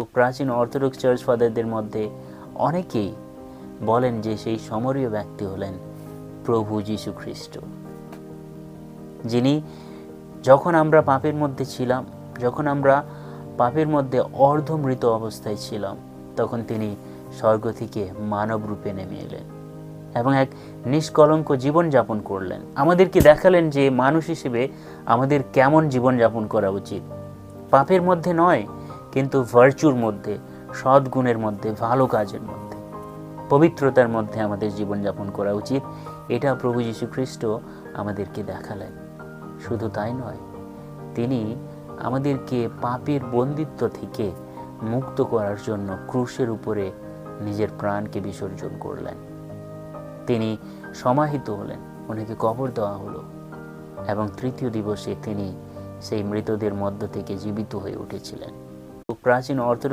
প্রাচীন orthodox church ফাদারদের মধ্যে অনেকেই বলেন যে সেই সমরীয় ব্যক্তি হলেন প্রভু যীশু খ্রিস্ট, যিনি যখন আমরা পাপের মধ্যে ছিলাম, যখন আমরা পাপের মধ্যে অর্ধমৃত অবস্থায় ছিলাম, তখন তিনি স্বর্গ থেকে মানব রূপে নেমে এলেন এবং এক নিষ্কলঙ্ক জীবনযাপন করলেন। আমাদেরকে দেখালেন যে মানুষ হিসেবে আমাদের কেমন জীবনযাপন করা উচিত। পাপের মধ্যে নয়, কিন্তু ভার্চুর মধ্যে, সদ্গুণের মধ্যে, ভালো কাজের মধ্যে, পবিত্রতার মধ্যে আমাদের জীবনযাপন করা উচিত। এটা প্রভু যীশু খ্রিস্ট আমাদেরকে দেখালেন। শুধু তাই নয়, তিনি আমাদেরকে পাপের বন্দিত্ব থেকে মুক্ত করার জন্য ক্রুশের উপরে নিজের প্রাণকে বিসর্জন করলেন। তিনি সমাহিত হলেন, ওনাকে কবর দেওয়া হলো এবং তৃতীয় দিবসে তিনি সেই মৃতদের মধ্য থেকে জীবিত হয়ে উঠেছিলেন। প্রাচীন অর্থোডক্স